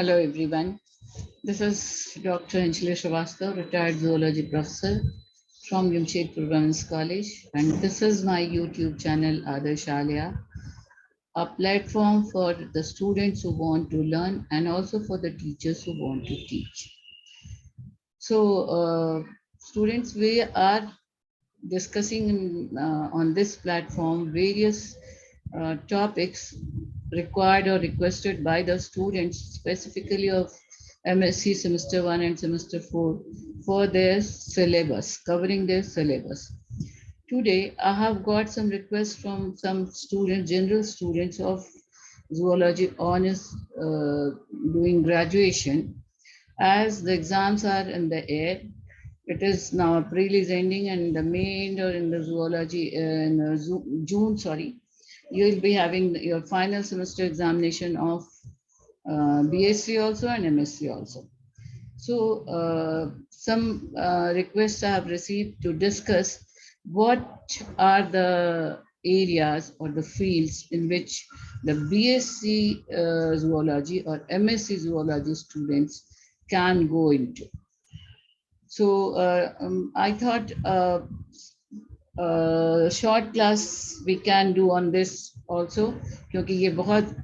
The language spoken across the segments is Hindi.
Hello everyone. This is Dr. Anjali Srivastava, retired zoology professor from Jamshedpur Women's College, and this is my YouTube channel Adarsh Alia, a platform for the students who want to learn and also for the teachers who want to teach. So, students, we are discussing on this platform various topics required or requested by the students, specifically of MSc semester 1 and semester 4, for their syllabus, covering their syllabus. Today, I have got some requests from some students, general students of zoology honors doing graduation. As the exams are in the air, it is now April is ending and the May end or in the zoology in June, sorry, you will be having your final semester examination of BSc also and MSc also. So some requests I have received to discuss what are the areas or the fields in which the BSc zoology or MSc zoology students can go into. So I thought short class we can do on this also, क्योंकि ये बहुत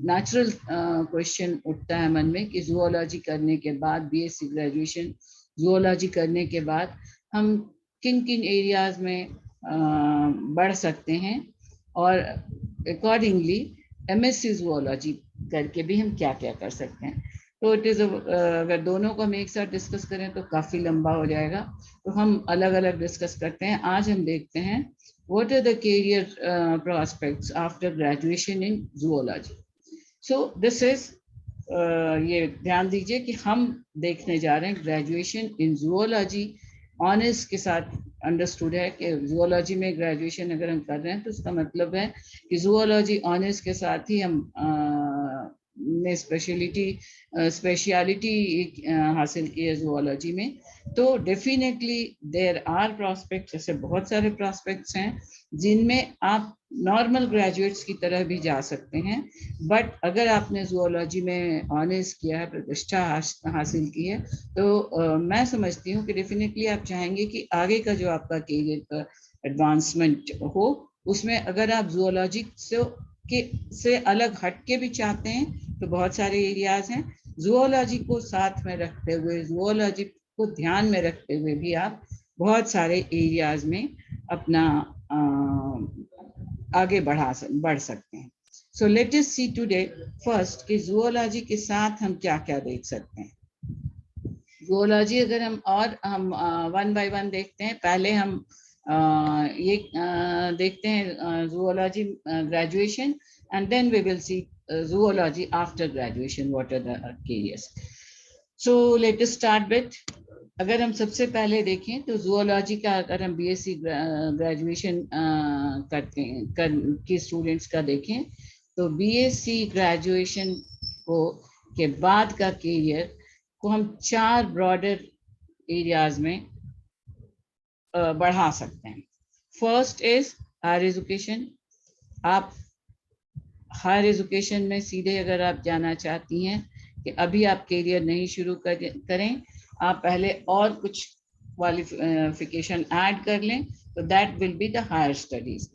नेचुरल क्वेश्चन उठता है मन में कि जूलॉजी करने के बाद बीएससी ग्रेजुएशन जूलॉजी करने के बाद हम किन किन एरियाज में बढ़ सकते हैं और अकॉर्डिंगली एमएससी जूलॉजी करके भी हम क्या क्या कर सकते हैं. तो इट इज़ अगर दोनों को हम एक साथ डिस्कस करें तो काफ़ी लंबा हो जाएगा, तो हम अलग अलग डिस्कस करते हैं. आज हम देखते हैं what are the career prospects after graduation in zoology. So this is ये ध्यान दीजिए कि हम देखने जा रहे हैं ग्रेजुएशन इन जूलॉजी ऑनर्स के साथ. अंडरस्टूड है कि जूलॉजी में ग्रेजुएशन अगर हम कर रहे हैं तो उसका मतलब है कि जूलॉजी ऑनर्स के साथ ही हम ने स्पेशलिटी हासिल की है जूलॉजी में. तो डेफिनेटली देयर आर प्रॉस्पेक्ट्स, ऐसे बहुत सारे प्रॉस्पेक्ट्स हैं जिनमें आप नॉर्मल ग्रेजुएट्स की तरह भी जा सकते हैं. बट अगर आपने जूलॉजी में ऑनर्स किया है, प्रतिष्ठा हासिल की है, तो मैं समझती हूँ कि डेफिनेटली आप चाहेंगे कि आगे का जो आपका करियर का एडवांसमेंट हो, उसमें अगर आप जूलॉजी से अलग हटके भी चाहते हैं तो बहुत सारे एरियाज हैं. जूलॉजी को साथ में रखते हुए, जूलॉजी को ध्यान में रखते हुए भी आप बहुत सारे एरियाज में अपना आगे बढ़ सकते हैं. सो लेट अस सी टुडे फर्स्ट कि जूलॉजी के साथ हम क्या क्या देख सकते हैं. जूलॉजी अगर हम वन बाय वन देखते हैं. पहले हम ये देखते हैं zoology graduation and then we will see zoology after graduation, what are the careers. So let us start with, अगर हम सबसे पहले देखें तो जूलॉजी का अगर हम बीएससी ग्रेजुएशन करते हैं की स्टूडेंट्स का देखें तो बीएससी ग्रेजुएशन को के बाद का करियर को हम 4 ब्रॉडर एरियाज में बढ़ा सकते हैं. First is higher education. आप हायर एजुकेशन में सीधे अगर आप जाना चाहती हैं कि अभी आप करियर नहीं शुरू करें, आप पहले और कुछ क्वालिफिकेशन ऐड कर लें, तो that will be the higher studies.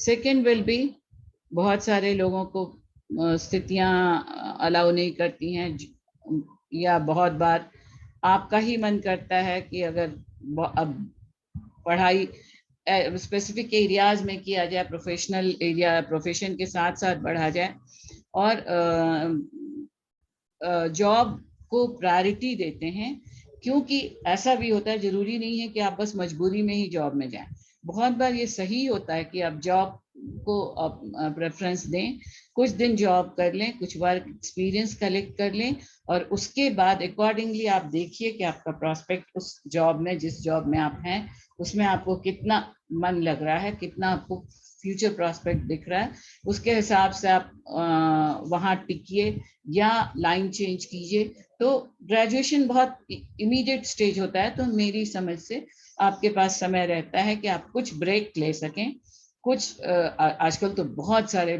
Second will be, बहुत सारे लोगों को स्थितियां अलाउ नहीं करती हैं, या बहुत बार आपका ही मन करता है कि अगर अब पढ़ाई स्पेसिफिक एरियाज में किया जाए, प्रोफेशनल एरिया प्रोफेशन के साथ साथ बढ़ा जाए और जॉब को प्रायोरिटी देते हैं. क्योंकि ऐसा भी होता है, जरूरी नहीं है कि आप बस मजबूरी में ही जॉब में जाएं. बहुत बार ये सही होता है कि आप जॉब को प्रेफरेंस दें, कुछ दिन जॉब कर लें, कुछ वर्क एक्सपीरियंस कलेक्ट कर लें और उसके बाद अकॉर्डिंगली आप देखिए कि आपका प्रॉस्पेक्ट उस जॉब में, जिस जॉब में आप हैं उसमें आपको कितना मन लग रहा है, कितना आपको फ्यूचर प्रॉस्पेक्ट दिख रहा है, उसके हिसाब से आप वहाँ टिकिए या लाइन चेंज कीजिए. तो ग्रेजुएशन बहुत इमीडिएट स्टेज होता है, तो मेरी समझ से आपके पास समय रहता है कि आप कुछ ब्रेक ले सकें कुछ आजकल तो बहुत सारे,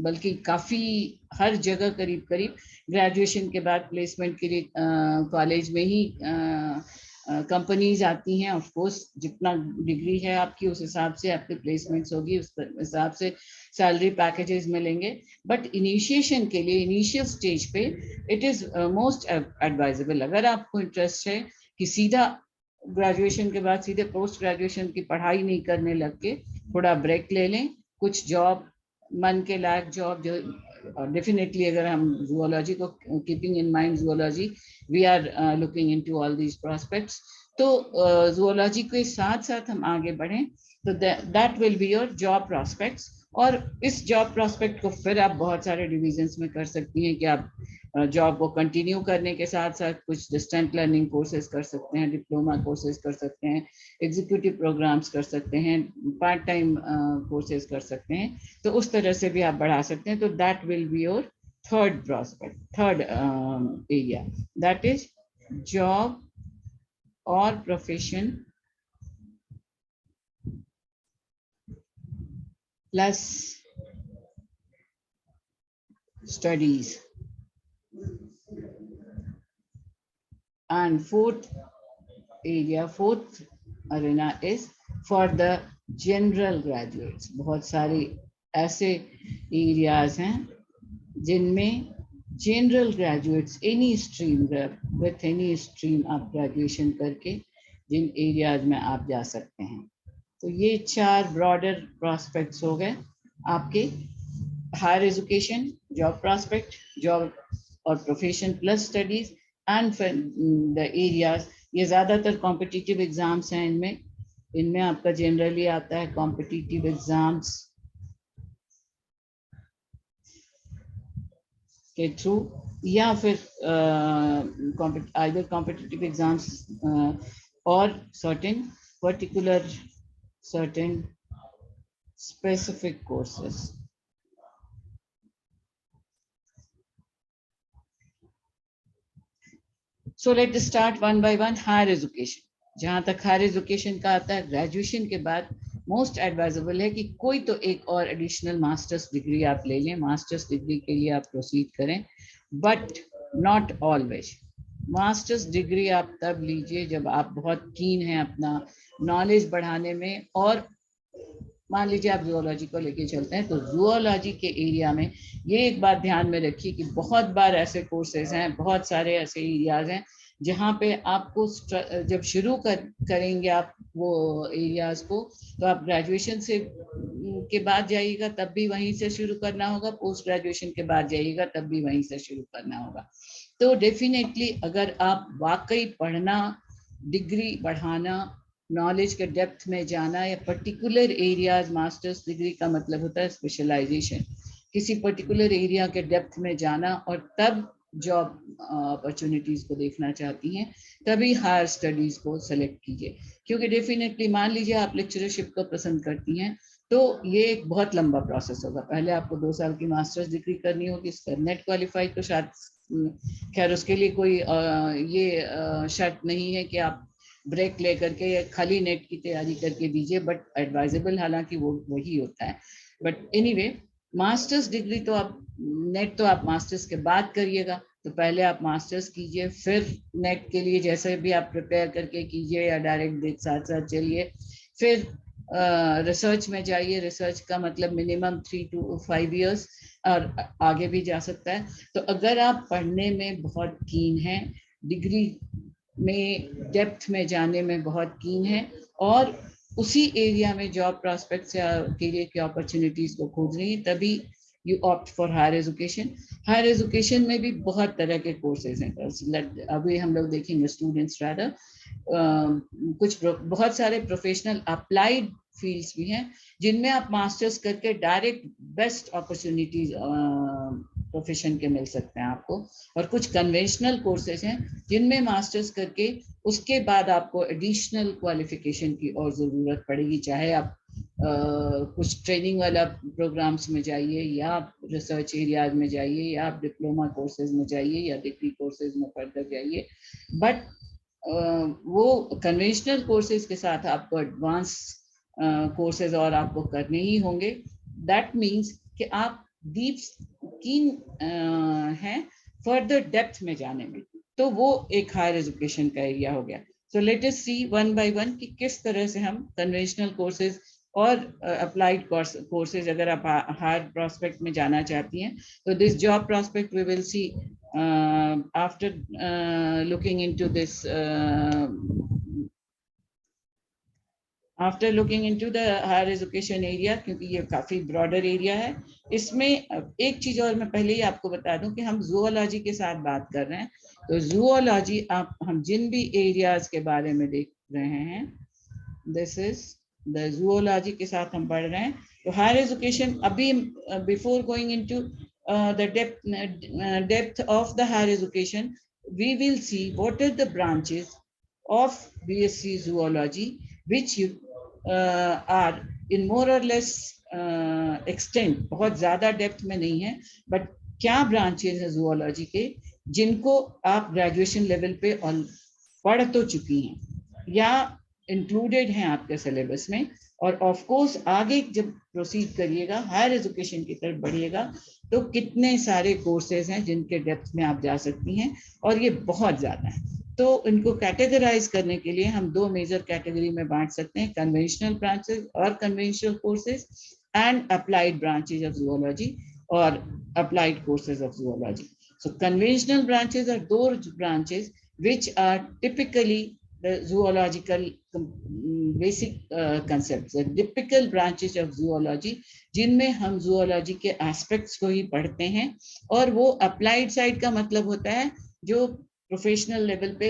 बल्कि काफी हर जगह करीब करीब ग्रेजुएशन के बाद प्लेसमेंट के लिए कॉलेज में ही कंपनीज आती हैं। ऑफ कोर्स जितना डिग्री है आपकी उस हिसाब से आपकी प्लेसमेंट्स होगी, उस हिसाब से सैलरी पैकेजेस मिलेंगे। बट इनिशिएशन के लिए, इनिशियल स्टेज पे इट इज मोस्ट एडवाइजेबल, अगर आपको इंटरेस्ट है कि सीधा ग्रेजुएशन के बाद सीधे पोस्ट ग्रेजुएशन की पढ़ाई नहीं करने लग के थोड़ा ब्रेक ले लें, कुछ जॉब, मन के लायक जॉब जो डेफिनेटली, अगर हम जूलॉजी को keeping in mind zoology, we are looking into all these prospects, तो जूलॉजी के साथ साथ हम आगे बढ़ें तो that will be your job prospects. और इस जॉब प्रोस्पेक्ट को फिर आप बहुत सारे डिविजन्स में कर सकती हैं कि आप जॉब को कंटिन्यू करने के साथ साथ कुछ डिस्टेंट लर्निंग कोर्सेज कर सकते हैं, डिप्लोमा कोर्सेज कर सकते हैं, एग्जीक्यूटिव प्रोग्राम्स कर सकते हैं, पार्ट टाइम कोर्सेज कर सकते हैं। तो उस तरह से भी आप बढ़ा सकते हैं। तो that will be your third prospect, third area, that is job और profession plus studies. And fourth area, fourth arena is for the general graduates. बहुत सारे ऐसे एरियाज हैं जिनमें general graduates any stream, with any stream आप ग्रेजुएशन करके जिन एरियाज में आप जा सकते हैं। तो ये 4 ब्रॉडर प्रॉस्पेक्ट्स हो गए आपके। Higher education, job prospect, job और profession plus studies and the areas. ये ज्यादातर कॉम्पिटिटिव एग्जाम्स हैं, इनमें आपका जनरली आता है कॉम्पिटिटिव एग्जाम्स के थ्रू, या फिर आइदर कॉम्पिटिटिव एग्जाम्स और certain particular, certain specific courses. So let's start one by one. Higher education, जहां तक हायर एजुकेशन का आता है, ग्रेजुएशन के बाद मोस्ट एडवाइजेबल है कि कोई तो एक और एडिशनल मास्टर्स डिग्री आप ले लें। मास्टर्स डिग्री के लिए आप प्रोसीड करें, but not always. Masters degree आप तब लीजिए जब आप बहुत कीन हैं अपना नॉलेज बढ़ाने में। और मान लीजिए आप जूलॉजी को लेके चलते हैं, तो जूलॉजी के एरिया में ये एक बात ध्यान में रखिए कि बहुत बार ऐसे कोर्सेज हैं, बहुत सारे ऐसे एरियाज हैं जहाँ पे आपको जब शुरू करेंगे आप वो एरियाज को, तो आप ग्रेजुएशन से के बाद जाइएगा तब भी वहीं से शुरू करना होगा, पोस्ट ग्रेजुएशन के बाद जाइएगा तब भी वहीं से शुरू करना होगा। तो डेफिनेटली अगर आप वाकई पढ़ना, डिग्री बढ़ाना, नॉलेज के डेप्थ में जाना, या पर्टिकुलर एरियाज, मास्टर्स डिग्री का मतलब होता है स्पेशलाइजेशन, किसी पर्टिकुलर एरिया के डेप्थ में जाना और तब जॉब अपॉर्चुनिटीज को देखना चाहती हैं, तभी हायर स्टडीज को सेलेक्ट कीजिए। क्योंकि डेफिनेटली मान लीजिए आप लेक्चरशिप को पसंद करती हैं, तो ये एक बहुत लंबा प्रोसेस होगा। पहले आपको 2 साल की मास्टर्स डिग्री करनी होगी, इसका नेट क्वालिफाई, तो शायद खैर उसके लिए कोई ये शर्त नहीं है कि आप ब्रेक लेकर के या खाली नेट की तैयारी करके दीजिए, बट एडवाइजेबल हालांकि वो वही होता है। बट एनीवे, मास्टर्स डिग्री तो आप, नेट तो आप मास्टर्स के बाद करिएगा, तो पहले आप मास्टर्स कीजिए, फिर नेट के लिए जैसे भी आप प्रिपेयर करके कीजिए या डायरेक्ट साथ साथ चलिए। फिर रिसर्च में जाइए, रिसर्च का मतलब मिनिमम 3 to 5 years और आगे भी जा सकता है। तो अगर आप पढ़ने में बहुत कीन हैं, डिग्री में डेप्थ में जाने में बहुत कीन है, और उसी एरिया में जॉब प्रॉस्पेक्ट्स या करियर की अपॉर्चुनिटीज को खोज रही है, तभी you opt for higher education. Higher education में भी बहुत तरह के कोर्सेज हैं। अभी हम लोग देखेंगे स्टूडेंट्स रादर, कुछ बहुत सारे प्रोफेशनल अप्लाइड फील्ड्स भी हैं जिनमें आप मास्टर्स करके डायरेक्ट बेस्ट अपॉर्चुनिटीज प्रोफेशन के मिल सकते हैं आपको। और कुछ कन्वेंशनल कोर्सेज हैं जिनमें मास्टर्स करके उसके बाद आपको एडिशनल क्वालिफिकेशन की और ज़रूरत पड़ेगी, चाहे आप कुछ ट्रेनिंग वाला प्रोग्राम्स में जाइए, या आप रिसर्च एरियाज में जाइए, या आप डिप्लोमा कोर्सेज में जाइए, या डिग्री कोर्सेज में फर्दर जाइए। बट वो कन्वेंशनल कोर्सेज के साथ आपको एडवांस कोर्सेज और आपको करने ही होंगे। दैट मीन्स कि आप डीप कीन हैं फर्दर डेप्थ में जाने में, तो वो एक हायर एजुकेशन का एरिया हो गया। So let us see one by one कि किस तरह से हम कन्वेंशनल कोर्सेज और अप्लाइड कोर्सेज, अगर आप हायर प्रोस्पेक्ट में जाना चाहती हैं, तो this job prospect we will see after looking into this, after looking into the higher education area, क्योंकि ये काफी ब्रॉडर एरिया है। इसमें एक चीज और मैं पहले ही आपको बता दूं कि हम जूलॉजी के साथ बात कर रहे हैं, तो जूलॉजी आप हम जिन भी एरियाज के बारे में देख रहे हैं, दिस इज द जूलॉजी के साथ हम पढ़ रहे हैं। तो हायर एजुकेशन, अभी before going into the depth of the higher education, we will see what are the branches of BSc Zoology which you are in more or less extent, बहुत ज्यादा डेप्थ में नहीं है, बट क्या ब्रांचेस है जूलॉजी के जिनको आप ग्रेजुएशन लेवल पे पढ़ तो चुकी हैं या इंक्लूडेड हैं आपके सिलेबस में। और ऑफ कोर्स आगे जब प्रोसीड करिएगा, हायर एजुकेशन की तरफ बढ़िएगा, तो कितने सारे कोर्सेज हैं जिनके डेप्थ में आप जा सकती हैं, और ये बहुत ज्यादा है। तो इनको कैटेगराइज करने के लिए हम दो मेजर कैटेगरी में बांट सकते हैं, कन्वेंशनल ब्रांचेस और conventional courses and applied branches of zoology और applied courses of zoology. So conventional branches are those branches which are typically the zoological basic concepts, the typical branches of zoology, जिनमें हम zoology के aspects को ही पढ़ते हैं। और वो applied side का मतलब होता है जो प्रोफेशनल लेवल पे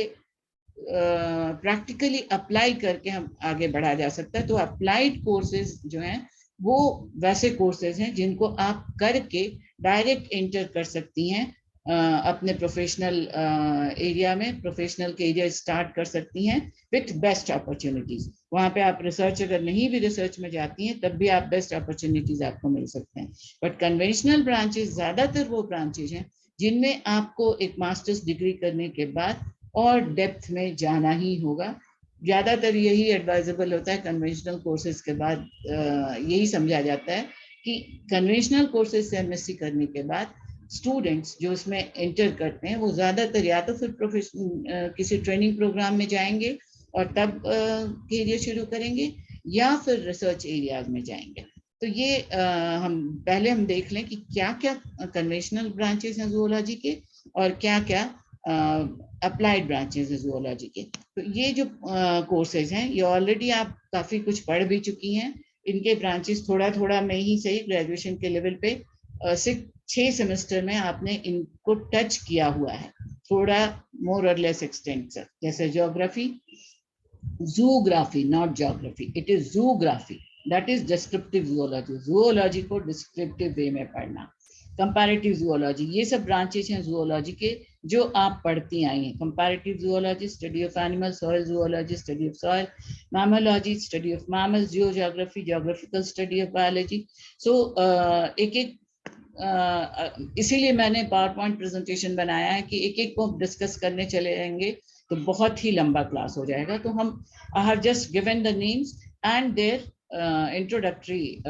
प्रैक्टिकली अप्लाई करके हम आगे बढ़ा जा सकता है। तो अप्लाइड कोर्सेज जो हैं वो वैसे कोर्सेज हैं जिनको आप करके डायरेक्ट एंटर कर सकती हैं अपने प्रोफेशनल एरिया में, प्रोफेशनल के एरिया स्टार्ट कर सकती हैं विथ बेस्ट अपॉर्चुनिटीज। वहाँ पे आप रिसर्च अगर नहीं भी रिसर्च में जाती हैं तब भी आप बेस्ट अपॉर्चुनिटीज आपको मिल सकते हैं। बट कन्वेंशनल ब्रांचेस ज्यादातर वो ब्रांचेज हैं जिनमें आपको एक मास्टर्स डिग्री करने के बाद और डेप्थ में जाना ही होगा। ज्यादातर यही एडवाइजेबल होता है कन्वेंशनल कोर्सेज के बाद, यही समझा जाता है कि कन्वेंशनल कोर्सेज से एमएससी करने के बाद स्टूडेंट्स जो इसमें एंटर करते हैं वो ज्यादातर या तो फिर प्रोफेशनल किसी ट्रेनिंग प्रोग्राम में जाएंगे और तब करियर शुरू करेंगे, या फिर रिसर्च एरियाज में जाएंगे। तो ये हम देख लें कि क्या क्या कन्वेंशनल ब्रांचेस हैं जूलॉजी के और क्या क्या अप्लाइड ब्रांचेस हैं जूलॉजी के। तो ये जो कोर्सेज हैं ये ऑलरेडी आप काफी कुछ पढ़ भी चुकी हैं। इनके ब्रांचेस थोड़ा थोड़ा में ही सही ग्रेजुएशन के लेवल पे 6 सेमेस्टर में आपने इनको टच किया हुआ है, थोड़ा मोर और लेस एक्सटेंट से। जैसे geography, zoography not geography, it is zoography, that is descriptive zoology, zoology को डिस्क्रिप्टिव वे में पढ़ना। कंपैरेटिव जूलॉजी, ये सब ब्रांचेस हैं जूलॉजी के जो आप पढ़ती आई हैं। Comparative zoology, study of animal, soil zoology, study of soil, mammalogy, study of mammals, geography, geographical study of biology. So एक एक इसीलिए मैंने पावर पॉइंट प्रेजेंटेशन बनाया है कि एक एक को डिस्कस करने चले जाएंगे तो बहुत ही लंबा क्लास हो जाएगा। तो हम I have just given the names and their introductory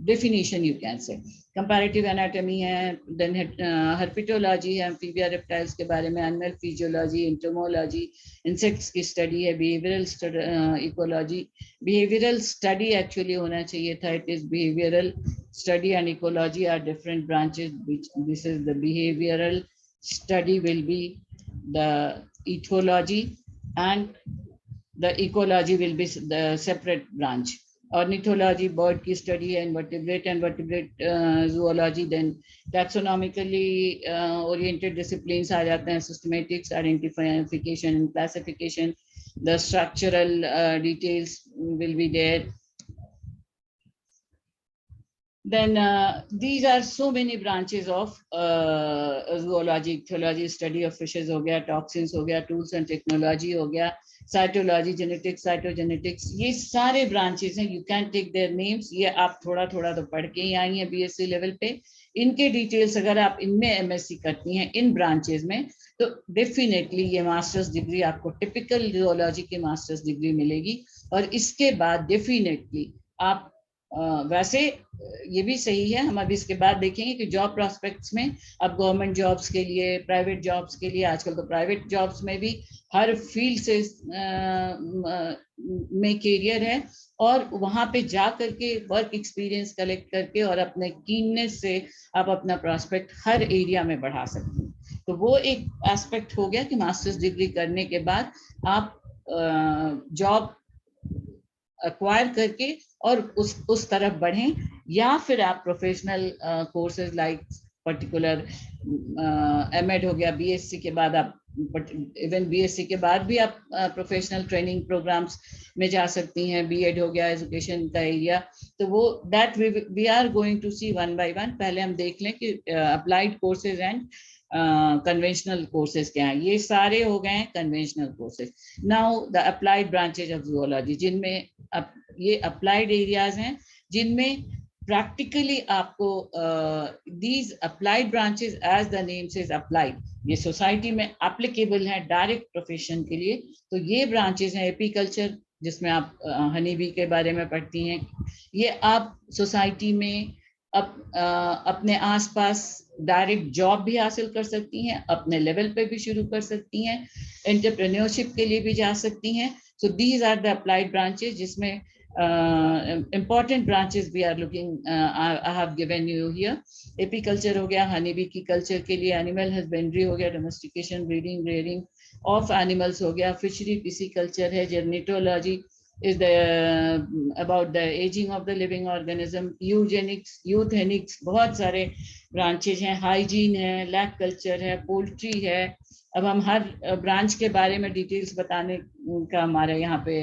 definition, you can say. Comparative anatomy है, देन हर्पिटोलॉजी है, एम्फीबिया रेप्टाइल्स के बारे में, एनिमल फिजियोलॉजी, एंटोमोलॉजी, इंसेक्ट्स की स्टडी है, behavioural ecology, behavioural study actually होना चाहिए था, it is behavioural study and ecology are different branches, which this is the behavioral study will be the ethology and the ecology will be the separate branch. Ornithology bird की study है, invertebrate and vertebrate zoology, then taxonomically oriented disciplines आ जाते हैं, systematics, identification and classification, the structural details will be there. Then these are so many branches of zoology, ethology, study of fishes हो गया, toxins हो गया, tools and technology हो गया, साइटोलॉजी, जेनेटिक्स, साइटोजेनेटिक्स, ये सारे ब्रांचेस हैं। You can take their names, ये आप थोड़ा थोड़ा तो पढ़ के ही आई हैं बीएससी लेवल पे। इनके डिटेल्स अगर आप इनमें एमएससी करती हैं इन ब्रांचेस में, तो डेफिनेटली ये मास्टर्स डिग्री आपको टिपिकल जूलॉजी की मास्टर्स डिग्री मिलेगी। और इसके बाद डेफिनेटली आप वैसे ये भी सही है, हम अभी इसके बाद देखेंगे कि जॉब प्रोस्पेक्ट्स में अब गवर्नमेंट जॉब्स के लिए, प्राइवेट जॉब्स के लिए, आजकल तो प्राइवेट जॉब्स में भी हर फील्ड से में कैरियर है, और वहां पे जा करके वर्क एक्सपीरियंस कलेक्ट करके और अपने कीननेस से आप अपना प्रोस्पेक्ट हर एरिया में बढ़ा सकते हैं। तो वो एक एस्पेक्ट हो गया कि मास्टर्स डिग्री करने के बाद आप जॉब एक्वायर करके और उस तरफ बढ़ें, या फिर आप professional courses like particular MEd हो गया, बीएससी के बाद आप, इवन बीएससी के बाद भी आप प्रोफेशनल ट्रेनिंग प्रोग्राम्स में जा सकती हैं। बीएड हो गया, एजुकेशन का एरिया, तो वो that we are going to see one by one. पहले हम देख लें कि applied courses and conventional courses क्या है। ये सारे हो गए हैं conventional courses. Now the applied branches of zoology, जिनमें ये अप्लाइड एरियाज हैं जिनमें प्रैक्टिकली आपको these applied branches, as the name says applied, ये सोसाइटी में एप्लीकेबल है डायरेक्ट प्रोफेशन के लिए। तो ये ब्रांचेस हैं एपीकल्चर, जिसमें आप हनी बी के बारे में पढ़ती हैं। ये आप सोसाइटी में अपने आसपास डायरेक्ट जॉब भी हासिल कर सकती हैं, अपने लेवल पे भी शुरू कर सकती हैं, एंटरप्रेन्योरशिप के लिए भी जा सकती हैं। So these are the applied branches, जिसमें important branches we are looking, I have given you here. Apiculture हो गया, हनी बी की कल्चर के लिए, एनिमल हस्बेंड्री हो गया, domestication, breeding, rearing of animals हो गया, फिशरी पिसिकल्चर है, जेर्निटोलॉजी is the about the aging of the living organism, Eugenix, यूथेनिक्स, बहुत सारे ब्रांचेज हैं, हाइजीन है, लैब कल्चर है, पोल्ट्री है। अब हम हर ब्रांच के बारे में डिटेल्स बताने का हमारा यहाँ पे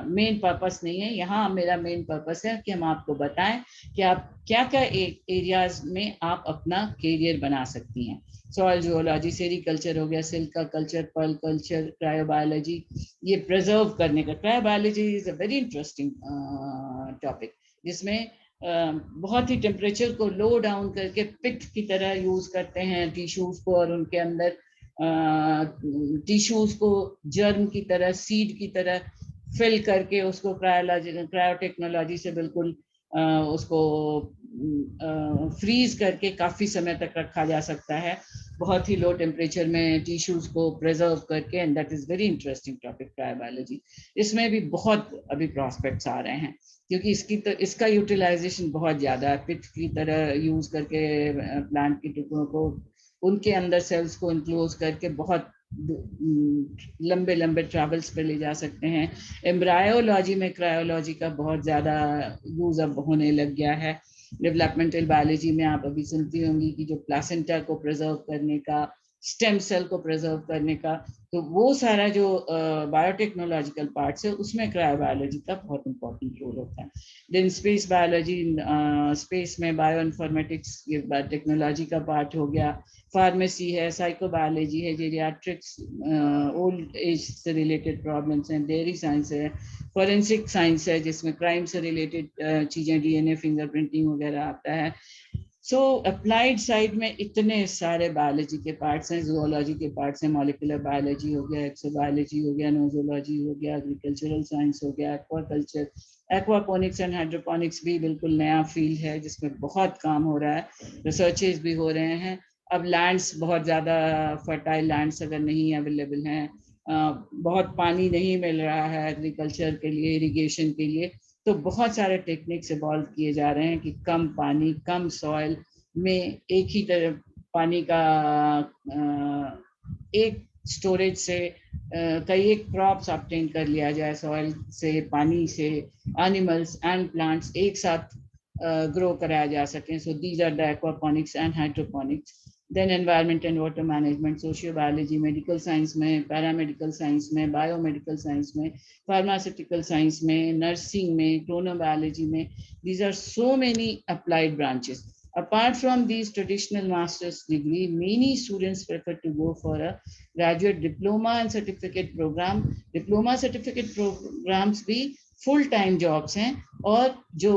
मेन पर्पस नहीं है। यहाँ मेरा मेन पर्पस है कि हम आपको बताएं कि आप क्या क्या एरियाज में आप अपना कैरियर बना सकती हैं। सॉइल जूलॉजी, सेरिकल्चर हो गया, silk culture, pearl culture, cryobiology, ये प्रिजर्व करने का। Cryobiology is a very interesting topic, जिसमें बहुत ही टेम्परेचर को लो डाउन करके पिट की तरह यूज करते हैं टिश्यूज को, और उनके अंदर टिश्यूज को जर्म की तरह, सीड की तरह फिल करके उसको क्रायोटेक्नोलॉजी से बिल्कुल उसको फ्रीज करके काफी समय तक रखा जा सकता है, बहुत ही लो टेम्परेचर में टिश्यूज को प्रिजर्व करके। And that is very interesting topic, cryobiology. इसमें भी बहुत अभी प्रॉस्पेक्ट्स आ रहे हैं, क्योंकि इसका यूटिलाइजेशन बहुत ज्यादा है। पिट की तरह यूज करके प्लांट के टुकड़ों को, उनके अंदर सेल्स को इनक्लोज करके बहुत लंबे लंबे ट्रैवल्स पे ले जा सकते हैं। एम्ब्रायोलॉजी में क्रायोलॉजी का बहुत ज्यादा यूज अब होने लग गया है। डेवलपमेंटल बायोलॉजी में आप अभी सुनती होंगी कि जो प्लासेंटा को प्रिजर्व करने का, स्टेम सेल को प्रिजर्व करने का, तो वो सारा जो बायोटेक्नोलॉजिकल पार्ट्स है, उसमें क्रायोबायोलॉजी का बहुत इंपॉर्टेंट रोल होता है। देन स्पेस बायोलॉजी, स्पेस में बायो इन्फॉर्मेटिक्स, ये टेक्नोलॉजी का पार्ट हो गया। फार्मेसी है, साइकोबायोलॉजी है, जेरियाट्रिक्स, ओल्ड एज से रिलेटेड प्रॉब्लम्स हैं, डेयरी साइंस है, फॉरेंसिक साइंस है, जिसमें क्राइम से रिलेटेड चीजें, डीएनए, फिंगरप्रिंटिंग वगैरह आता है। सो अप्लाइड साइड में इतने सारे बायोलॉजी के पार्ट्स हैं, जूलॉजी के पार्ट्स हैं, मॉलिक्यूलर बायोलॉजी हो गया, एक्सोबायोलॉजी हो गया, नोजोलॉजी हो गया, एग्रीकल्चरल साइंस हो गया, एक्वाकल्चर, एक्वापोनिक्स एंड हाइड्रोपोनिक्स भी बिल्कुल नया फील्ड है, जिसमें बहुत काम हो रहा है, रिसर्चेस भी हो रहे हैं। अब लैंड्स बहुत ज़्यादा फर्टाइल लैंड्स अगर नहीं अवेलेबल हैं, बहुत पानी नहीं मिल रहा है एग्रीकल्चर के लिए, इरिगेशन के लिए, तो बहुत सारे टेक्निक्स इवॉल्व किए जा रहे हैं कि कम पानी, कम सॉइल में एक ही तरह पानी का एक स्टोरेज से कई एक क्रॉप्स ऑब्टेन कर लिया जाए, सॉइल से, पानी से, एनिमल्स एंड प्लांट्स एक साथ ग्रो कराया जा सके। So these are the aquaponics and hydroponics. Then environment and water management, socio biology, medical science में, पैरामेडिकल साइंस में, बायोमेडिकल साइंस में, फार्मास्यूटिकल साइंस में, नर्सिंग में, क्रोनोबायोलॉजी में, these are so many applied branches. Apart from these traditional master's degree, many students prefer to go for a graduate diploma and certificate program. Diploma certificate programs भी full time jobs हैं, और जो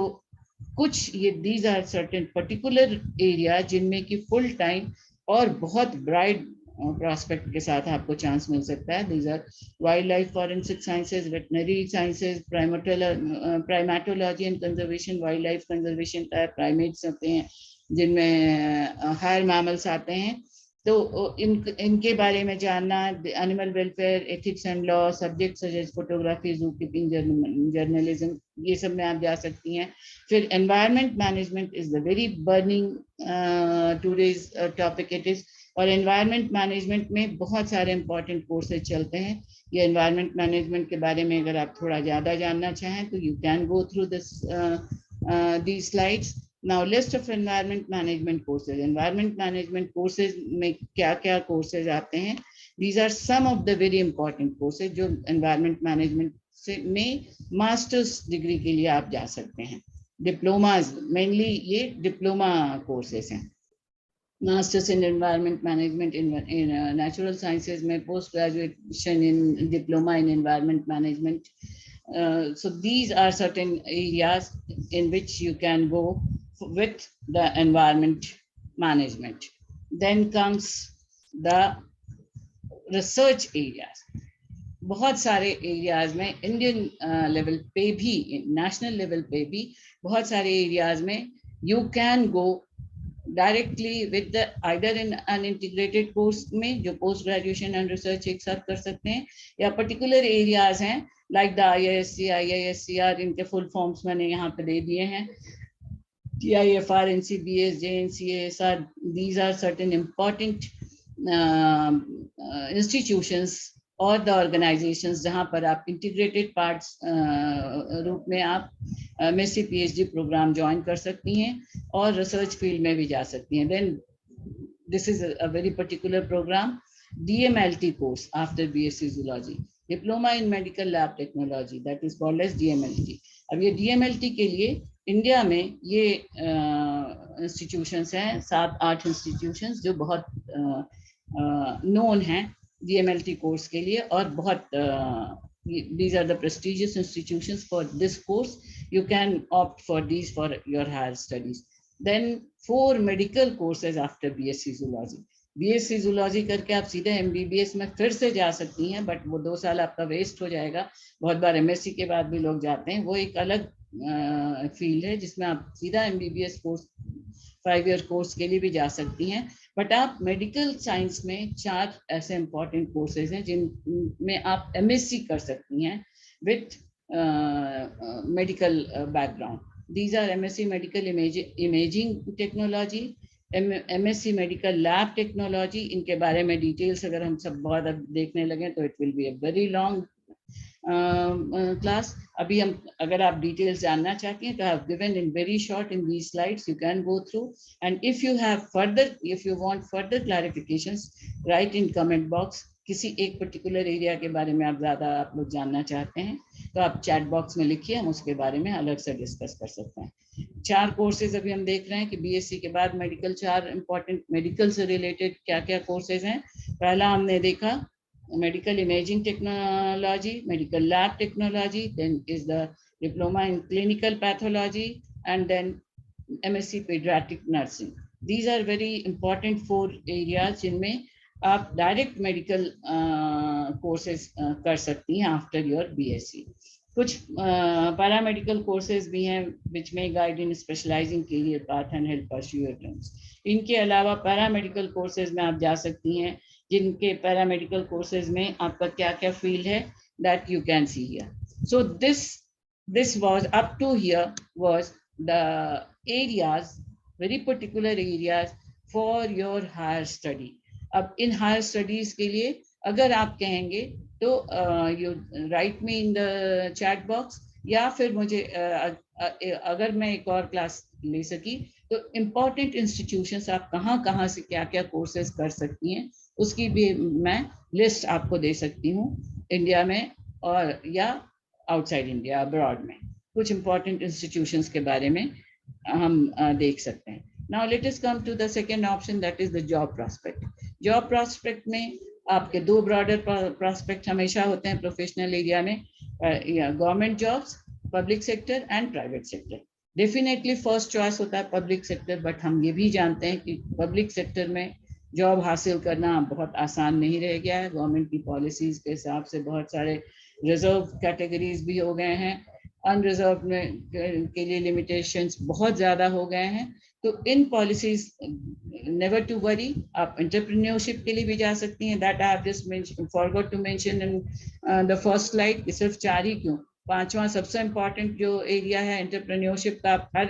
कुछ ये these are certain particular area जिनमें कि full time और बहुत ब्राइट प्रॉस्पेक्ट के साथ आपको चांस मिल सकता है. These are wildlife forensic sciences, veterinary sciences, primatology and conservation. Wildlife conservation का है, प्राइमेट्स होते हैं जिनमें हायर मैमल्स आते हैं, तो इनके बारे में जानना. Animal welfare, ethics and law, subject such as photography, zoo keeping, journalism, ये सब में आप जा सकती हैं. फिर environment management is the very burning today's topic it is. और एनवायरनमेंट मैनेजमेंट में बहुत सारे इंपॉर्टेंट कोर्सेज चलते हैं. ये एनवायरनमेंट मैनेजमेंट के बारे में अगर आप थोड़ा ज़्यादा जानना चाहें तो you can go through this these slides. Now list of environment management courses. Environment management courses में क्या क्या courses आते हैं? These are some of the very important courses जो environment management से में masters degree के लिए आप जा सकते हैं. Diplomas mainly ये diploma courses हैं. Masters in environment management in natural sciences में post graduation in diploma in environment management. So these are certain areas in which you can go with the environment management. Then comes the research areas. बहुत सारे एरियाज में इंडियन लेवल पे भी, नेशनल लेवल पे भी बहुत सारे एरियाज में you can go directly with the either in an integrated course में जो पोस्ट ग्रेजुएशन एंड रिसर्च एक साथ कर सकते हैं, या पर्टिकुलर एरियाज हैं लाइक द IISc, IIScr, इनके फुल फॉर्म्स मैंने यहाँ पे दे दिए हैं. TIFR, NCBS, JNCASR, these are certain important institutions और द ऑर्गेनाइजेशंस जहाँ पर आप इंटीग्रेटेड पार्ट्स रूप में आप MSc PhD प्रोग्राम ज्वाइन कर सकती हैं और रिसर्च फील्ड में भी जा सकती हैं. Then this is a very particular programme, DMLT course after BSc zoology, diploma in medical lab technology, that is called as DMLT. अब ये DMLT के लिए इंडिया में ये इंस्टीट्यूशंस हैं, 7-8 इंस्टीट्यूशंस जो बहुत नोन हैं DMLT कोर्स के लिए, और बहुत these are the prestigious institutions for this course. You can opt for these for your higher studies. Then 4 medical courses after BSc zoology. BSc zoology करके आप सीधे MBBS में फिर से जा सकती हैं, बट वो 2 साल आपका वेस्ट हो जाएगा. बहुत बार MSc के बाद भी लोग जाते हैं, वो एक अलग फील्ड है जिसमें आप सीधा MBBS कोर्स 5 ईयर कोर्स के लिए भी जा सकती हैं. बट आप मेडिकल साइंस में 4 ऐसे इंपॉर्टेंट कोर्सेज हैं जिनमें आप MSc कर सकती हैं with medical background. These are MSc medical imaging technology, MSc medical lab technology. इनके बारे में डिटेल्स अगर हम सब बहुत अब देखने लगे तो it will be a very long class. अभी हम अगर आप डिटेल्स जानना चाहती हैं तो I have given in very short in these slides, you can go through. And if you have further, if you want further clarifications, right in comment box. किसी एक पर्टिकुलर एरिया के बारे में आप ज़्यादा आप लोग जानना चाहते हैं तो आप चैट बॉक्स में लिखिए, हम उसके बारे में अलग से डिस्कस कर सकते हैं. 4 कोर्सेज अभी हम देख रहे हैं कि BSc के बाद मेडिकल 4 इंपॉर्टेंट मेडिकल से रिलेटेड क्या क्या कोर्सेज हैं. पहला हमने देखा medical imaging technology, medical lab technology, then is the diploma in clinical pathology, and then MSc pediatric nursing. These are very important 4 areas जिनमें आप डायरेक्ट मेडिकल कोर्सेज कर सकती हैं आफ्टर योर BSc. कुछ पैरामेडिकल कोर्सेज भी हैं विच में guide in specialising career path and help pursue your dreams. इनके अलावा पैरामेडिकल कोर्सेज में आप जा सकती हैं जिनके पैरामेडिकल कोर्सेज में आपका क्या क्या फील्ड है, that you can see here. So this was up to here was the areas, very particular areas for your higher study. अब इन हायर स्टडीज के लिए अगर आप कहेंगे तो you right me in the chat box, या फिर मुझे अगर मैं एक और क्लास ले सकी तो इम्पॉर्टेंट इंस्टीट्यूशंस आप कहाँ से क्या क्या कोर्सेज कर सकती हैं उसकी भी मैं लिस्ट आपको दे सकती हूँ, इंडिया में और या आउटसाइड इंडिया, अब्रॉड में. कुछ इम्पॉर्टेंट इंस्टीट्यूशंस के बारे में हम देख सकते हैं. Now let us come to the second option, that is the job prospect. Job prospect में आपके दो ब्रॉडर प्रॉस्पेक्ट हमेशा होते हैं प्रोफेशनल एरिया में, government jobs, public sector and private sector. Definitely first choice होता है पब्लिक सेक्टर, बट हम ये भी जानते हैं कि पब्लिक सेक्टर में जॉब हासिल करना बहुत आसान नहीं रह गया है। गवर्नमेंट की पॉलिसीज के हिसाब से बहुत सारे रिजर्व कैटेगरीज भी हो गए हैं, अनरिजर्व में के लिए लिमिटेशंस बहुत ज़्यादा हो गए हैं। तो इन पॉलिसीज, नेवर टू वरी, आप एंटरप्रेन्योरशिप के लिए भी जा सकती हैं। That I have just forgot to mention in the first slide. सिर्फ 4 ही क्यों, 5वां सबसे इम्पॉर्टेंट जो एरिया है एंटरप्रेन्योरशिप का, आप हर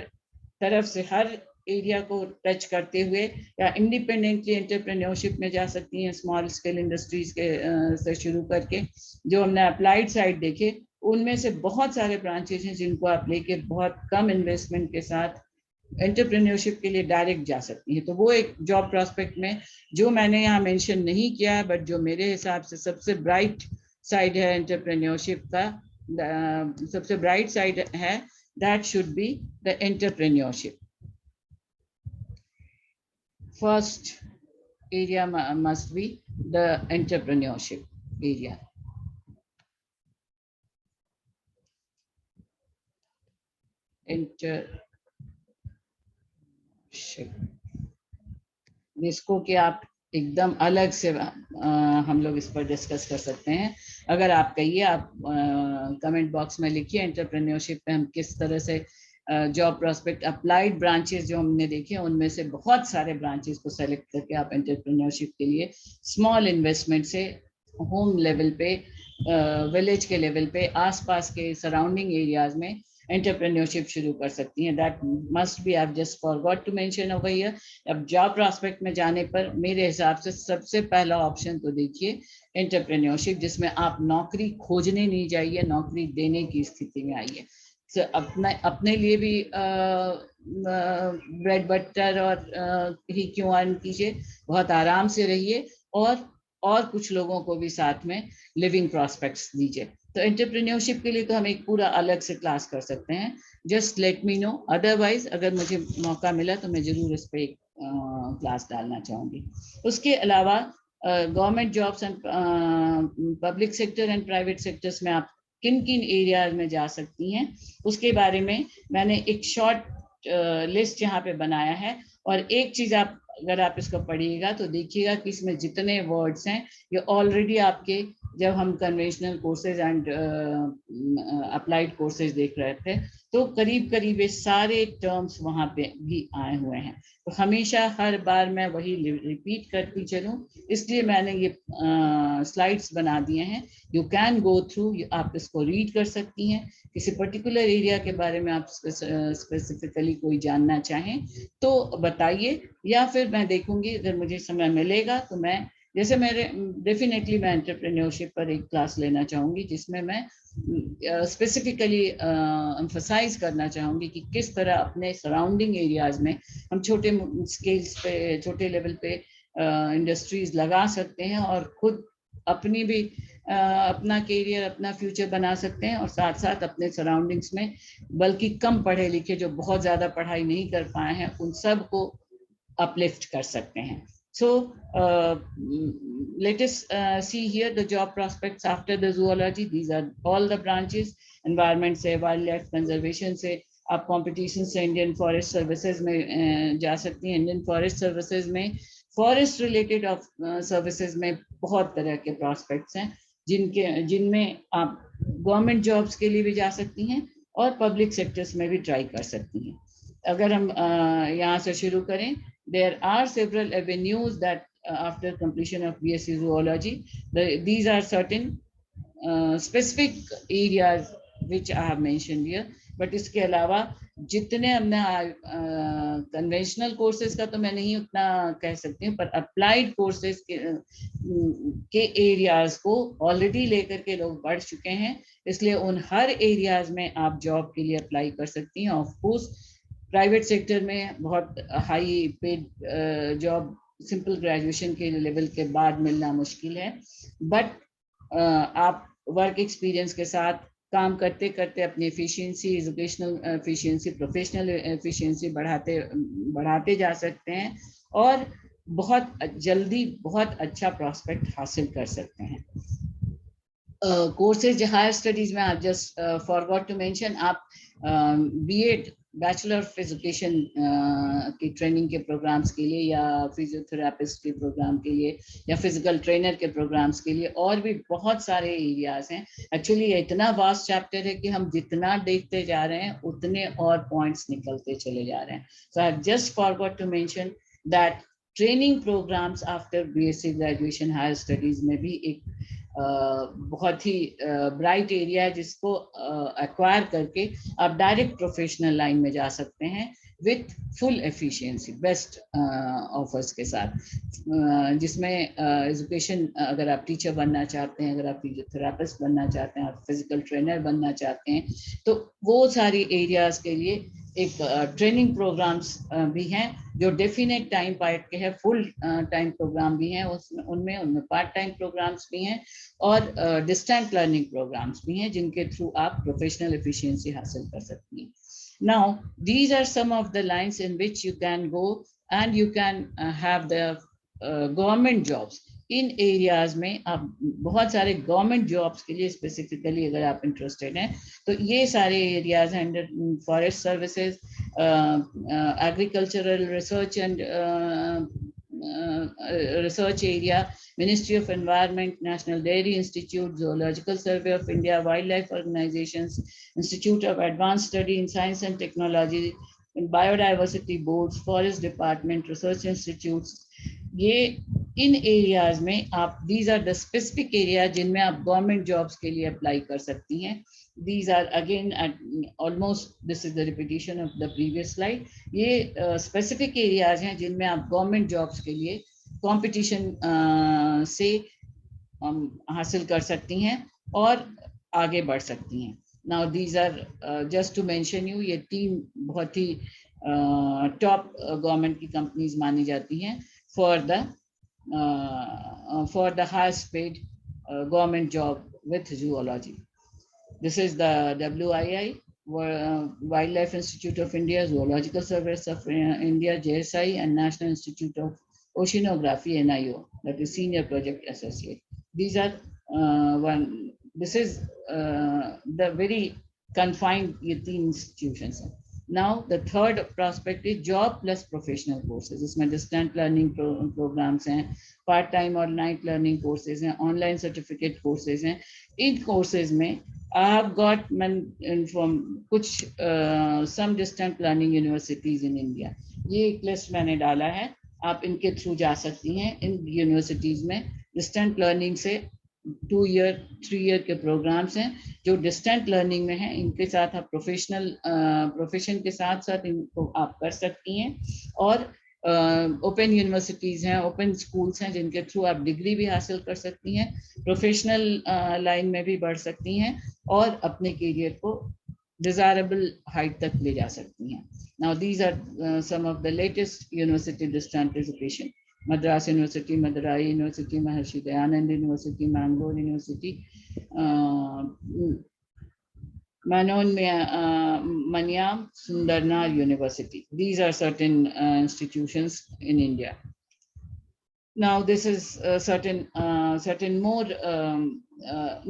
तरफ से हर एरिया को टच करते हुए या इंडिपेंडेंटली एंटरप्रेन्योरशिप में जा सकती हैं। स्मॉल स्केल इंडस्ट्रीज के से शुरू करके जो हमने अप्लाइड साइड देखे, उनमें से बहुत सारे ब्रांचेस हैं जिनको आप लेके बहुत कम इन्वेस्टमेंट के साथ एंटरप्रेन्योरशिप के लिए डायरेक्ट जा सकती हैं। तो वो एक जॉब प्रॉस्पेक्ट में जो मैंने यहाँ मेंशन नहीं किया है, बट जो मेरे हिसाब से सबसे ब्राइट साइड है एंटरप्रेन्योरशिप का, सबसे ब्राइट साइड है, that should be the entrepreneurship. First area must be the entrepreneurship area. जिसको कि आप एकदम अलग से हम लोग इस पर डिस्कस कर सकते हैं। अगर आप कहिए, आप कमेंट बॉक्स में लिखिए एंटरप्रेन्योरशिप पे हम किस तरह से जॉब प्रोस्पेक्ट, अप्लाइड ब्रांचेस जो हमने देखे उनमें से बहुत सारे ब्रांचेस को सेलेक्ट करके आप एंटरप्रेन्योरशिप के लिए स्मॉल इन्वेस्टमेंट से होम लेवल पे, विलेज के लेवल पे, आसपास के सराउंडिंग एरियाज में एंटरप्रेन्योरशिप शुरू कर सकती हैं। That must be, I just forgot to mention over here. अब जॉब प्रॉस्पेक्ट में जाने पर मेरे हिसाब से सबसे पहला ऑप्शन तो देखिए एंटरप्रेन्योरशिप, जिसमें आप नौकरी खोजने नहीं जाइए, नौकरी देने की स्थिति में आइए। So, अपने लिए भी ब्रेड बटर और ही क्यों अर्न कीजिए, बहुत आराम से रहिए, और कुछ लोगों को भी साथ में लिविंग प्रॉस्पेक्ट्स दीजिए। तो एंटरप्रेन्योरशिप के लिए तो हम एक पूरा अलग से क्लास कर सकते हैं। Just let me know, otherwise अगर मुझे मौका मिला तो मैं जरूर इस पर एक क्लास डालना चाहूँगी। उसके अलावा government jobs and public sector and private sectors में आप किन किन एरियाज में जा सकती हैं, उसके बारे में मैंने एक शॉर्ट लिस्ट यहाँ पे बनाया है। और एक चीज आप, अगर आप इसको पढ़िएगा तो देखिएगा कि इसमें जितने वर्ड्स हैं ये ऑलरेडी आपके, जब हम conventional courses and applied courses देख रहे थे तो करीब करीब ये सारे टर्म्स वहाँ पे भी आए हुए हैं। तो हमेशा हर बार मैं वही रिपीट करती चलूँ, इसलिए मैंने ये स्लाइड्स बना दिए हैं। यू कैन गो थ्रू, आप इसको रीड कर सकती हैं। किसी पर्टिकुलर एरिया के बारे में आप स्पेसिफिकली कोई जानना चाहें तो बताइए, या फिर मैं देखूंगी अगर मुझे समय मिलेगा तो मैं, जैसे मेरे डेफिनेटली मैं एंटरप्रेन्योरशिप पर एक क्लास लेना चाहूँगी जिसमें मैं स्पेसिफिकली एम्फसाइज करना चाहूँगी कि किस तरह अपने सराउंडिंग एरियाज में हम छोटे स्केल्स पे, छोटे लेवल पे इंडस्ट्रीज लगा सकते हैं और खुद अपनी भी अपना करियर, अपना फ्यूचर बना सकते हैं, और साथ साथ अपने सराउंडिंग्स में, बल्कि कम पढ़े लिखे जो बहुत ज़्यादा पढ़ाई नहीं कर पाए हैं उन सब को अपलिफ्ट कर सकते हैं। So let us see here the job prospects after the zoology. These are all the branches. Environment से, wildlife conservation से, आप competition से इंडियन फॉरेस्ट सर्विसेज में जा सकती हैं। इंडियन फॉरेस्ट सर्विसेज में फॉरेस्ट रिलेटेड सर्विसेज में बहुत तरह के प्रॉस्पेक्ट्स हैं जिनमें आप गवर्नमेंट जॉब्स के लिए भी जा सकती हैं और पब्लिक सेक्टर्स में भी ट्राई कर सकती हैं। अगर हम यहाँ से शुरू करें, there are several avenues that after completion of BSc Zoology, these are certain specific areas which I have mentioned here. But इसके अलावा जितने हमने कन्वेंशनल कोर्सेज का तो मैं नहीं उतना कह सकती हूँ, पर अप्लाइड कोर्सेज के एरियाज को ऑलरेडी लेकर के लोग बढ़ चुके हैं, इसलिए उन हर एरियाज में आप जॉब के लिए अप्लाई कर सकती हैं। ऑफ कोर्स प्राइवेट सेक्टर में बहुत high paid job simple graduation के लेवल के बाद मिलना मुश्किल है, बट आप वर्क एक्सपीरियंस के साथ काम करते करते अपनी efficiency, educational efficiency, professional efficiency बढ़ाते जा सकते हैं और बहुत जल्दी बहुत अच्छा प्रॉस्पेक्ट हासिल कर सकते हैं। कोर्सेज हायर स्टडीज में आप जस्ट फॉरगॉट टू मेंशन, आप बीएड बैचलर ऑफ एजुकेशन की ट्रेनिंग के प्रोग्राम्स के लिए या फिजियोथेरापिस्ट के प्रोग्राम के लिए या फिजिकल ट्रेनर के प्रोग्राम्स के लिए और भी बहुत सारे एरियाज हैं। एक्चुअली ये इतना वास्ट चैप्टर है कि हम जितना देखते जा रहे हैं उतने और पॉइंट्स निकलते चले जा रहे हैं। So I just forgot to mention that training programmes after BSc graduation higher studies में भी एक बहुत ही ब्राइट एरिया है जिसको एक्वायर करके आप डायरेक्ट प्रोफेशनल लाइन में जा सकते हैं with full efficiency, best offers के साथ, जिसमें एजुकेशन, अगर आप टीचर बनना चाहते हैं, अगर आप फिजियोथेरापिस्ट बनना चाहते हैं, आप फिजिकल ट्रेनर बनना चाहते हैं, तो वो सारी एरियाज के लिए एक ट्रेनिंग प्रोग्राम्स भी हैं जो डेफिनेट टाइम पार्ट के हैं, फुल टाइम प्रोग्राम भी हैं, उनमें पार्ट टाइम प्रोग्राम्स भी हैं और डिस्टेंट लर्निंग प्रोग्राम्स भी हैं जिनके थ्रू आप प्रोफेशनल एफिशिएंसी हासिल कर सकती हैं। Now, these are some of the lines in which you can go and you can have the government jobs. In areas में आप बहुत सारे गवर्नमेंट जॉब्स के लिए स्पेसिफिकली अगर आप इंटरेस्टेड हैं तो ये सारे एरियाज हैं under forest services, agricultural research and research area, Ministry of Environment, National Dairy Institute, Zoological Survey of India, Wildlife Organizations, Institute of Advanced Study in Science and Technology, Biodiversity Boards, Forest Department, Research Institutes. ये इन एरियाज में आप, these are the specific area जिनमें आप गवर्नमेंट जॉब्स के लिए अप्लाई कर सकती हैं. These are again at almost, this is the repetition of the previous slide. ये specific areas हैं जिनमें आप गवर्नमेंट जॉब्स के लिए कंपटीशन से हासिल कर सकती हैं और आगे बढ़ सकती हैं. Now these are just to mention you, ये 3 बहुत ही टॉप गवर्नमेंट की कंपनीज मानी जाती हैं for the highest paid government job with zoology. This is the WII, Wildlife Institute of India, Zoological Survey of India, JSI, and National Institute of Oceanography, NIO, that is Senior Project Associate. These are this is the very confined 3 institutions. Now the third prospect is job plus professional courses. इसमें डिस्टेंट लर्निंग प्रोग्राम्स हैं, पार्ट टाइम और नाइट लर्निंग कोर्सेज हैं, ऑनलाइन सर्टिफिकेट कोर्सेज हैं. इन कोर्सेज में I have got from कुछ some distant learning universities in India. ये एक लिस्ट मैंने डाला है, आप इनके थ्रू जा सकती हैं. इन यूनिवर्सिटीज में डिस्टेंट लर्निंग से 2 ईयर 3 ईयर के प्रोग्राम्स हैं जो डिस्टेंट लर्निंग में हैं. इनके साथ आप प्रोफेशन के साथ साथ इनको आप कर सकती हैं. और ओपन यूनिवर्सिटीज़ हैं, ओपन स्कूल्स हैं जिनके थ्रू आप डिग्री भी हासिल कर सकती हैं, प्रोफेशनल लाइन में भी बढ़ सकती हैं और अपने करियर को डिजायरेबल हाइट तक ले जा सकती हैं. Now these are some of the latest university distant education: Madras University, Madurai University, Maharshi Dayanand University, Mangalore University, Manyam Sundarnar University. These are certain institutions in India. Now this is certain more.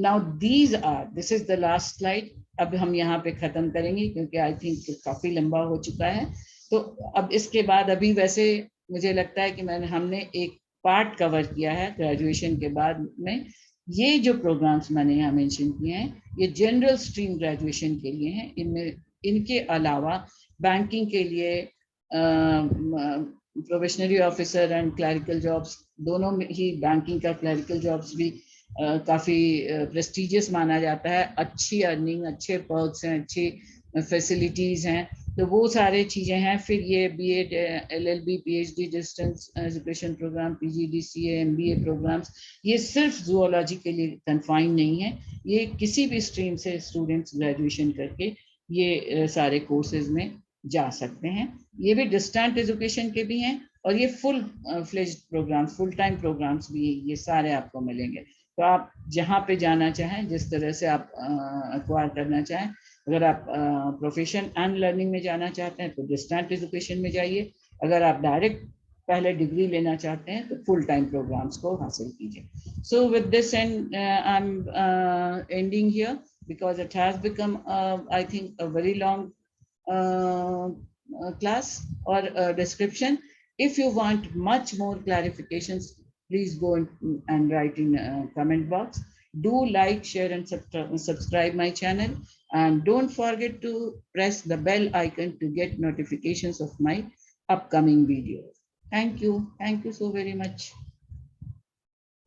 Now this is the last slide. अब हम यहाँ पे खत्म करेंगे क्योंकि I think काफी लंबा हो चुका है. तो अब इसके बाद अभी वैसे मुझे लगता है कि हमने एक पार्ट कवर किया है ग्रेजुएशन के बाद में. ये जो प्रोग्राम्स मैंने यहाँ मेंशन किए हैं ये जनरल स्ट्रीम ग्रेजुएशन के लिए हैं. इनके अलावा बैंकिंग के लिए, probationary officer and clerical jobs, दोनों में ही बैंकिंग का क्लरिकल जॉब्स भी काफ़ी प्रेस्टिजियस माना जाता है. अच्छी अर्निंग, अच्छे पर्क्स हैं, अच्छी फैसिलिटीज़ हैं, तो वो सारे चीज़ें हैं. फिर ये B Ed, LLB, PhD, distance education program, PGDCA, MBA programs, ये सिर्फ जूलॉजी के लिए कन्फाइन नहीं है. ये किसी भी स्ट्रीम से स्टूडेंट्स ग्रेजुएशन करके ये सारे कोर्सेज में जा सकते हैं. ये भी डिस्टेंट एजुकेशन के भी हैं और ये full fledged programs, full time programs भी ये सारे आपको मिलेंगे. तो आप जहाँ पे जाना चाहें, जिस तरह से आप एक्वायर करना चाहें, अगर आप प्रोफेशन एंड लर्निंग में जाना चाहते हैं तो डिस्टेंट एजुकेशन में जाइए, अगर आप डायरेक्ट पहले डिग्री लेना चाहते हैं तो फुल टाइम प्रोग्राम्स को हासिल कीजिए। So with this and I am ending here because it has become I think a very long class or description. If you want much more clarifications, please go and write in comment box. Do like, share and subscribe my channel, and don't forget to press the bell icon to get notifications of my upcoming videos. Thank you so very much.